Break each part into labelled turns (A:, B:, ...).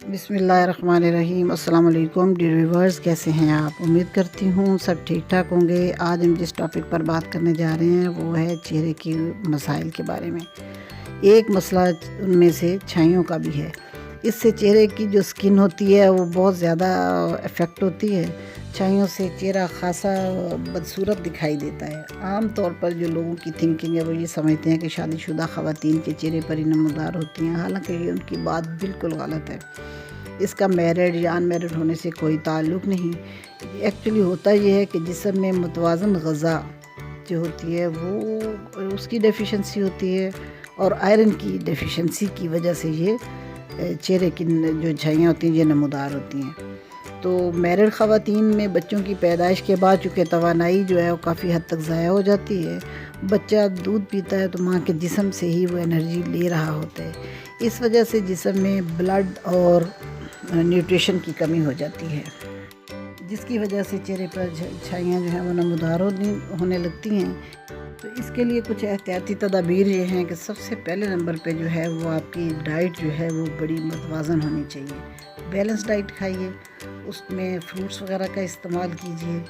A: बिस्मिल्लाहिर्रहमानिर्रहीम। अस्सलाम वालेकुम डियर व्यूअर्स, कैसे हैं आप? उम्मीद करती हूँ सब ठीक ठाक होंगे। आज हम जिस टॉपिक पर बात करने जा रहे हैं वो है चेहरे के मसाइल के बारे में। एक मसला उनमें से छाइयों का भी है। इससे चेहरे की जो स्किन होती है वो बहुत ज़्यादा इफ़ेक्ट होती है। छाइयों से चेहरा खासा बदसूरत दिखाई देता है। आम तौर पर जो लोगों की थिंकिंग है वो ये समझते हैं कि शादीशुदा ख़वातीन के चेहरे पर ही नमूदार होती हैं, हालांकि ये उनकी बात बिल्कुल गलत है। इसका मैरिड या अनमैरिड होने से कोई ताल्लुक़ नहीं। एक्चुअली होता ये है कि जिस्म में मुतवाज़न ग़ज़ा जो होती है वो उसकी डेफिशिएंसी होती है, और आयरन की डेफिशिएंसी की वजह से ये चेहरे की जो छाइयाँ होती हैं ये नमूदार होती हैं। तो मैरिड ख़वातीन में बच्चों की पैदाइश के बाद चूँकि तवानाई जो है वो काफ़ी हद तक ज़ाया हो जाती है। बच्चा दूध पीता है तो माँ के जिस्म से ही वो एनर्जी ले रहा होता है। इस वजह से जिस्म में ब्लड और न्यूट्रिशन की कमी हो जाती है, जिसकी वजह से चेहरे पर छाइयाँ जो हैं वो नमूदार होने लगती हैं। तो इसके लिए कुछ एहतियाती तदाबीर ये हैं कि सबसे पहले नंबर पे जो है वो आपकी डाइट जो है वो बड़ी मतवाज़न होनी चाहिए। बैलेंस डाइट खाइए, उसमें फ्रूट्स वगैरह का इस्तेमाल कीजिए,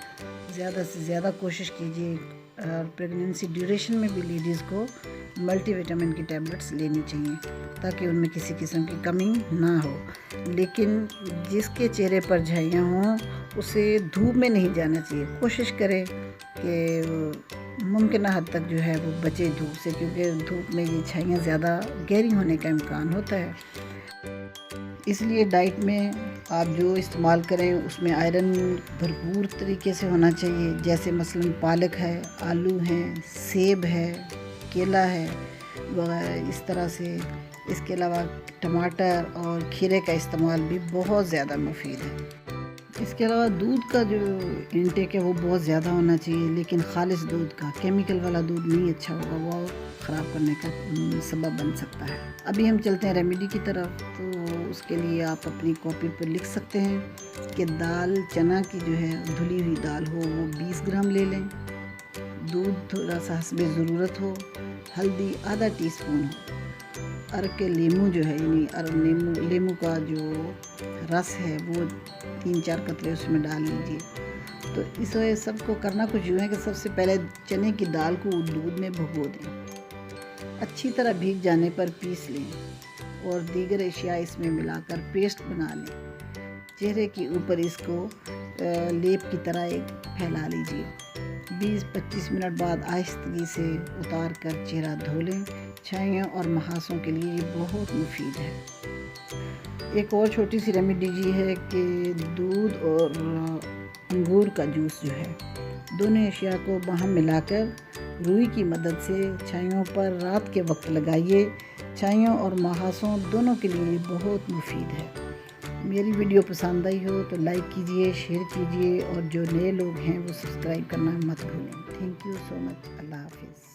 A: ज़्यादा से ज़्यादा कोशिश कीजिए। और प्रेगनेंसी ड्यूरेशन में भी लेडीज़ को मल्टीविटामिन की टैबलेट्स लेनी चाहिए ताकि उनमें किसी किस्म की कमी ना हो। लेकिन जिसके चेहरे पर छाइयाँ हों उसे धूप में नहीं जाना चाहिए। कोशिश करें कि मुमकिन हद तक जो है वो बचे धूप से, क्योंकि धूप में ये छाइयाँ ज़्यादा गहरी होने का इम्कान होता है। इसलिए डाइट में आप जो इस्तेमाल करें उसमें आयरन भरपूर तरीके से होना चाहिए, जैसे मसलन पालक है, आलू हैं, सेब है, केला है वगैरह इस तरह से। इसके अलावा टमाटर और खीरे का इस्तेमाल भी बहुत ज़्यादा मुफीद है। इसके अलावा दूध का जो इंटेक है वो बहुत ज़्यादा होना चाहिए, लेकिन खालिस दूध का, केमिकल वाला दूध नहीं अच्छा होगा, वो ख़राब करने का सबब बन सकता है। अभी हम चलते हैं रेमेडी की तरफ। तो उसके लिए आप अपनी कॉपी पर लिख सकते हैं कि दाल चना की जो है धुली हुई दाल हो वो 20 ग्राम ले लें, दूध थोड़ा सा हस्बे ज़रूरत हो, हल्दी आधा टीस्पून हो, अरक के लीमू जो है यानी लीमू का जो रस है वो 3-4 कतरे उसमें डाल लीजिए। तो इस वजह सबको करना कुछ यूँ है कि सबसे पहले चने की दाल को दूध में भिगो दें, अच्छी तरह भीग जाने पर पीस लें और दीगर अशिया इसमें मिलाकर पेस्ट बना लें। चेहरे के ऊपर इसको लेप की तरह एक फैला लीजिए। 20-25 मिनट बाद आहिस्तगी से उतार कर चेहरा धो लें। छाइयों और महासों के लिए ये बहुत मुफीद है। एक और छोटी सी रेमेडी ये है कि दूध और अंगूर का जूस जो है, दोनों अशिया को बाहम मिलाकर रुई की मदद से छाइयों पर रात के वक्त लगाइए। छाइयों और महासों दोनों के लिए बहुत मुफीद है। मेरी वीडियो पसंद आई हो तो लाइक कीजिए, शेयर कीजिए, और जो नए लोग हैं वो सब्सक्राइब करना मत भूलें। Thank you so much. अल्लाह हाफिज़।